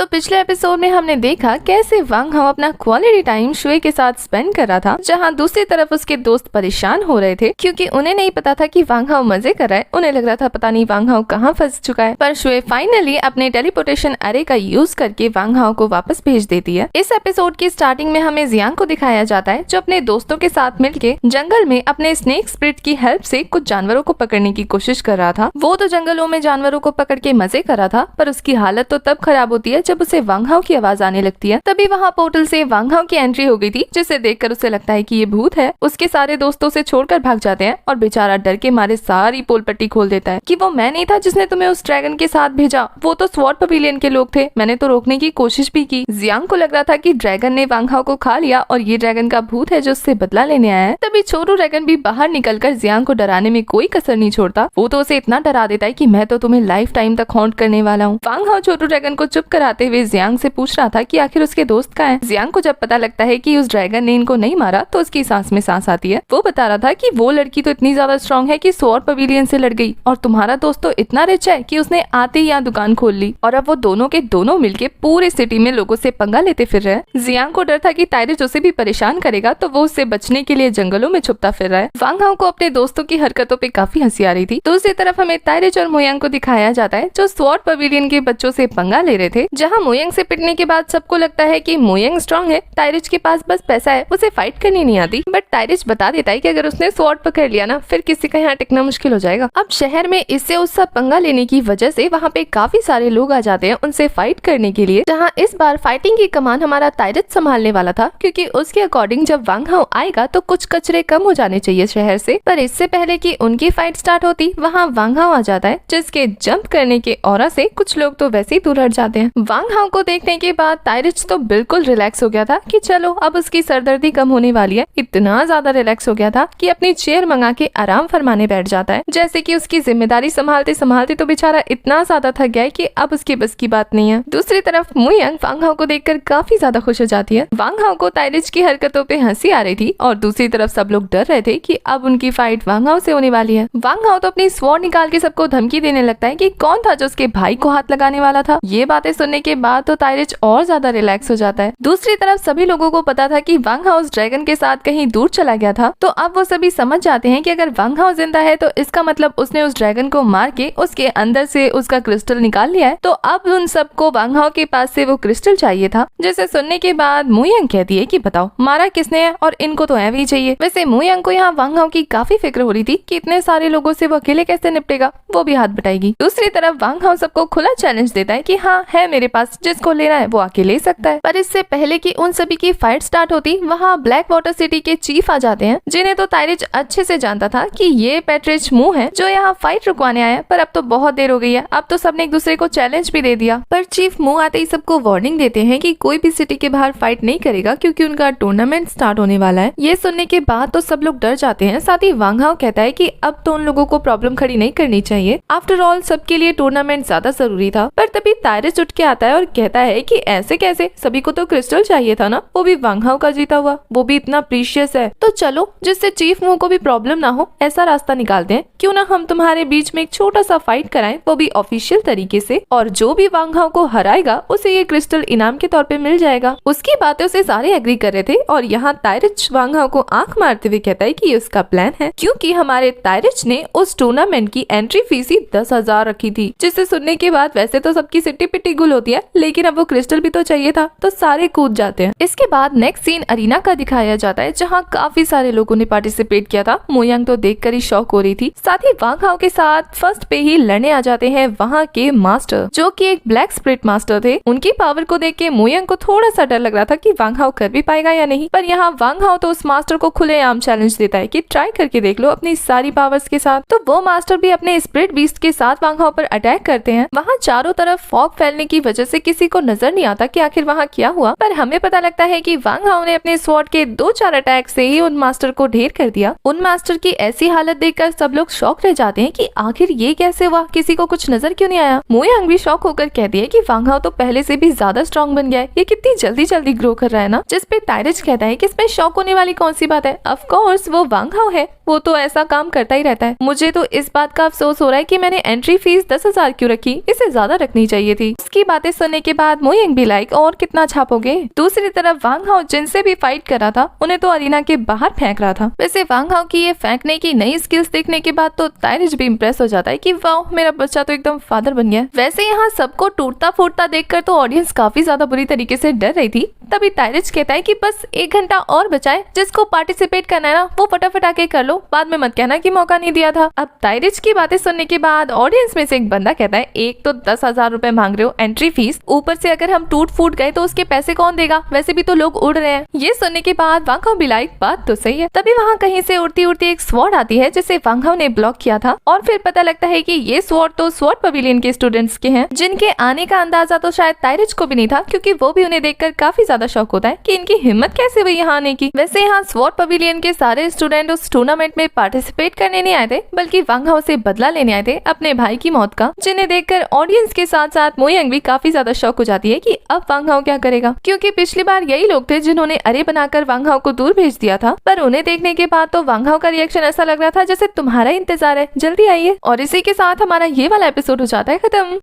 तो पिछले एपिसोड में हमने देखा कैसे वांग हाओ अपना क्वालिटी टाइम शुए के साथ स्पेंड कर रहा था, जहाँ दूसरी तरफ उसके दोस्त परेशान हो रहे थे क्योंकि उन्हें नहीं पता था कि वांग हाओ मजे कर रहा है। उन्हें लग रहा था पता नहीं वांग हाओ कहाँ फंस चुका है, पर शुए फाइनली अपने टेलीपोर्टेशन अरे का यूज करके वांग हाओ को वापस भेज देती है। इस एपिसोड की स्टार्टिंग में हमें जियांग को दिखाया जाता है जो अपने दोस्तों के साथ मिलके जंगल में अपने स्नेक स्पिरिट की हेल्प से कुछ जानवरों को पकड़ने की कोशिश कर रहा था। वो तो जंगलों में जानवरों को पकड़ के मजे कर रहा था, पर उसकी हालत तो तब खराब होती है जब उसे वांग हाओ की आवाज आने लगती है। तभी वहाँ पोर्टल से वांग हाओ की एंट्री हो गई थी, जिसे देखकर उसे लगता है कि ये भूत है। उसके सारे दोस्तों से छोड़कर भाग जाते हैं और बेचारा डर के मारे सारी पोल पट्टी खोल देता है कि वो मैं नहीं था जिसने तुम्हें उस ड्रैगन के साथ भेजा, वो तो स्वॉर्ड पवेलियन के लोग थे, मैंने तो रोकने की कोशिश भी की। जियांग को लग रहा था कि ड्रैगन ने वांग हाओ को खा लिया और ये ड्रैगन का भूत है जो उससे बदला लेने आया है। तभी छोटू ड्रैगन भी बाहर निकलकर जियांग को डराने में कोई कसर नहीं छोड़ता। वो तो उसे इतना डरा देता है कि मैं तो तुम्हें लाइफ टाइम तक हॉन्ट करने वाला हूँ। वांग हाओ छोटू ड्रैगन को चुप कराते हुए जियांग से पूछ रहा था कि आखिर उसके दोस्त कहाँ है। जियांग को जब पता लगता है कि उस ड्रैगन ने इनको नहीं मारा तो उसकी सांस में सांस आती है। वो बता रहा था कि वो लड़की तो इतनी ज्यादा स्ट्रॉन्ग है कि स्वॉर्ड पवेलियन से लड़ गई और तुम्हारा दोस्त तो इतना रिच है कि उसने आते ही यहाँ दुकान खोल ली और अब वो दोनों के दोनों मिलके पूरे सिटी में लोगों से पंगा लेते फिर रहे हैं। जियांग को डर था कि टाइरिच उसे भी परेशान करेगा तो वो उससे बचने के लिए जंगलों में छुपता फिर रहा है। वांग हाओ को अपने दोस्तों की हरकतों पे काफी हंसी आ रही थी। दूसरी तरफ हमें टाइरिच और मोयांग को दिखाया जाता है जो स्वॉर्ड पवेलियन के बच्चों से पंगा ले रहे थे। जहाँ मोयांग से पिटने के बाद सबको लगता है कि मोयांग स्ट्रॉन्ग है, टाइरिच के पास बस पैसा है, उसे फाइट करनी नहीं आती। बट टाइरिच बता देता है कि अगर उसने स्वॉर्ड पकड़ लिया ना फिर किसी का यहाँ टिकना मुश्किल हो जाएगा। अब शहर में इससे उससे पंगा लेने की वजह से वहाँ पे काफी सारे लोग आ जाते हैं उनसे फाइट करने के लिए। जहाँ इस बार फाइटिंग की कमान हमारा टाइरिच संभालने वाला था क्योंकि उसके अकॉर्डिंग जब वांग हाओ आएगा तो कुछ कचरे कम हो जाने चाहिए शहर से। पर इससे पहले कि उनकी फाइट स्टार्ट होती वहाँ वांग हाओ आ जाता है, जिसके जंप करने के ऑरा से कुछ लोग तो वैसे ही दूर हट जाते हैं। वांग हाओ को देखने के बाद टाइरिच तो बिल्कुल रिलैक्स हो गया था कि चलो अब उसकी सरदर्दी कम होने वाली है। इतना ज्यादा रिलैक्स हो गया था कि अपनी चेयर मंगा के आराम फरमाने बैठ जाता है, जैसे कि उसकी जिम्मेदारी संभालते संभालते तो बेचारा इतना ज्यादा थक गया है कि अब उसकी बस की बात नहीं है। दूसरी तरफ मोयांग वांग हाओ को देखकर काफी ज्यादा खुश हो जाती है। वांग हाओ को टाइरिच की हरकतों पे हंसी आ रही थी और दूसरी तरफ सब लोग डर रहे थे कि अब उनकी फाइट वांग हाओ से होने वाली है। वांग हाओ तो अपनी स्वॉर्ड निकाल के सबको धमकी देने लगता है कि कौन था जो उसके भाई को हाथ लगाने वाला था। ये बातें सुनने के बाद तो टाइरिच और ज्यादा रिलैक्स हो जाता है। दूसरी तरफ सभी लोगों को पता था कि वांग हाओ उस ड्रैगन के साथ कहीं दूर चला गया था, तो अब वो सभी समझ जाते हैं कि अगर वांग हाओ जिंदा है तो इसका मतलब उसने उस ड्रैगन को मार के उसके अंदर से उसका क्रिस्टल निकाल लिया है। तो अब उन सबको वांग हाओ के पास से वो क्रिस्टल चाहिए था। जिसे सुनने के बाद मोयांग कहती है कि बताओ मारा किसने है और इनको तो ऐवे ही चाहिए। वैसे मोयांग को यहाँ वांग हाओ की काफी फिक्र हो रही थी कि इतने सारे लोगों से वो अकेले कैसे निपटेगा, वो भी हाथ बटाएगी। दूसरी तरफ वांग हाओ सबको खुला चैलेंज देता है कि हाँ है मेरे पास, जिसको लेना है वो आके ले सकता है। पर इससे पहले कि उन सभी की फाइट स्टार्ट होती वहाँ ब्लैक वाटर सिटी के चीफ आ जाते हैं, जिन्हें तो टाइरिच अच्छे से जानता था कि ये पैट्रिच मू है जो यहाँ फाइट रुकवाने आया है। पर अब तो बहुत देर हो गई है, अब तो सबने एक दूसरे को चैलेंज भी दे दिया। पर चीफ मू आते ही सबको वार्निंग देते हैं कि कोई भी सिटी के बाहर फाइट नहीं करेगा क्योंकि उनका टूर्नामेंट स्टार्ट होने वाला है। ये सुनने के बाद तो सब लोग डर जाते हैं। साथ ही वांग हाओ कहता है कि अब तो उन लोगों को प्रॉब्लम खड़ी नहीं करनी चाहिए, आफ्टर ऑल सबके लिए टूर्नामेंट ज्यादा जरूरी था। पर तभी टाइरिच उठ के आता है और कहता है कि ऐसे कैसे, सभी को तो क्रिस्टल चाहिए था ना, वो भी वांग हाओ का जीता हुआ, वो भी इतना प्रीशियस है। तो चलो जिससे चीफ मू को भी प्रॉब्लम ना हो ऐसा रास्ता निकालते हैं, क्यों ना हम तुम्हारे बीच में एक छोटा सा फाइट कराएं, वो भी ऑफिशियल तरीके से, और जो भी वांग हाओ को हराएगा उसे ये क्रिस्टल इनाम के तौर पे मिल जाएगा। उसकी बातें उसे सारे एग्री कर रहे थे और यहाँ टाइरिच वांग हाओ को आंख मारते हुए कहता है कि ये उसका प्लान है, क्योंकि हमारे टाइरिच ने उस टूर्नामेंट की एंट्री फीस ही 10,000 रखी थी। जिसे सुनने के बाद वैसे तो सबकी सिट्टी पिट्टी गुल होती है, लेकिन अब वो क्रिस्टल भी तो चाहिए था, तो सारे कूद जाते हैं। इसके बाद नेक्स्ट सीन अरीना का दिखाया जाता है जहाँ काफी सारे लोगों ने पार्टिसिपेट किया था। मोयांग तो देखकर ही शॉक हो रही थी। साथ ही वांग हाओ के साथ फर्स्ट पे ही लड़ने आ जाते हैं वहाँ के मास्टर, जो कि एक ब्लैक स्पिरिट मास्टर थे। उनकी पावर को देख के मोयांग को थोड़ा सा डर लग रहा था कि वांग हाओ कर भी पाएगा या नहीं। पर यहाँ वांग हाओ तो उस मास्टर को खुलेआम चैलेंज देता है कि ट्राई करके देख लो अपनी सारी पावर्स के साथ। तो वो मास्टर भी अपने स्पिरिट बीस्ट के साथ वांग हाओ पर अटैक करते हैं। वहाँ चारों तरफ फॉग फैलने की वजह से किसी को नजर नहीं आता कि आखिर वहाँ क्या हुआ। पर हमें पता लगता है कि वांग हाओ ने अपने स्वॉर्ड के 2-4 अटैक से ही उन मास्टर को ढेर कर दिया। उन मास्टर की ऐसी हालत देखकर सब लोग शॉक रह जाते हैं कि आखिर ये कैसे हुआ, किसी को कुछ नजर क्यों नहीं आया। मोयांग भी शॉक होकर कहती है कि वांग हाओ तो पहले से भी ज्यादा स्ट्रॉन्ग बन गया है, ये कितनी जल्दी जल्दी ग्रो कर रहा है ना। जिस पे टाइरिच कहता है कि इसमें शॉक होने वाली कौन सी बात है, ऑफ कोर्स वो वांग हाओ है, वो तो ऐसा काम करता ही रहता है। मुझे तो इस बात का अफसोस हो रहा है कि मैंने एंट्री फीस 10,000 क्यों रखी, इसे ज्यादा रखनी चाहिए थी। उसकी बातें सुनने के बाद मो यंग भी लाइक और कितना छापोगे। दूसरी तरफ वांग हाओ जिनसे भी फाइट कर रहा था उन्हें तो अरीना के बाहर फेंक रहा था। वैसे वांग हाओ की ये फेंकने की नई स्किल्स देखने के बाद तो ताइरिज भी इम्प्रेस हो जाता है कि वाह मेरा बच्चा तो एकदम फादर बन गया। वैसे यहाँ सबको टूटता फूटता देखकर तो ऑडियंस काफी ज्यादा बुरी तरीके से डर रही थी। तभी ताइरिज कहता है कि बस 1 घंटा और बचाए, जिसको पार्टिसिपेट करना है ना वो फटाफट आके कर लो, बाद में मत कहना कि मौका नहीं दिया था। अब ताइरिज की बातें सुनने के बाद ऑडियंस में से एक बंदा कहता है एक तो 10,000 रुपए मांग रहे हो एंट्री फीस, ऊपर से अगर हम टूट फूट गए तो उसके पैसे कौन देगा, वैसे भी तो लोग उड़ रहे हैं। ये सुनने के बाद वांग हाओ भी लाइक बात तो सही है। तभी वहाँ कहीं से उड़ती उड़ती एक स्वॉर्ड आती है जिसे वांग हाओ ने ब्लॉक किया था और फिर पता लगता है कि ये स्वॉर्ड तो स्वॉर्ड पवेलियन के स्टूडेंट्स के हैं, जिनके आने का अंदाजा तो शायद ताइरिज को भी नहीं था, क्योंकि वो भी उन्हें देखकर काफी ज्यादा शौक होता है कि इनकी हिम्मत कैसे हुई यहाँ आने की। वैसे यहाँ स्वॉर्ड पवेलियन के सारे स्टूडेंट उस टूर्नामेंट में पार्टिसिपेट करने नहीं आए थे, बल्कि वांग हाओ से बदला लेने आए थे अपने भाई की मौत का, जिन्हें देखकर ऑडियंस के साथ साथ मो यंग भी काफी ज्यादा शौक हो जाती है कि अब वांग हाओ क्या करेगा, क्योंकि पिछली बार यही लोग थे जिन्होंने अरे बनाकर वांग हाओ को दूर भेज दिया था। पर उन्हें देखने के बाद तो वांग हाओ का रिएक्शन ऐसा लग रहा था जैसे तुम्हारा इंतजार है, जल्दी आइए। और इसी के साथ हमारा ये वाला एपिसोड हो जाता है खत्म।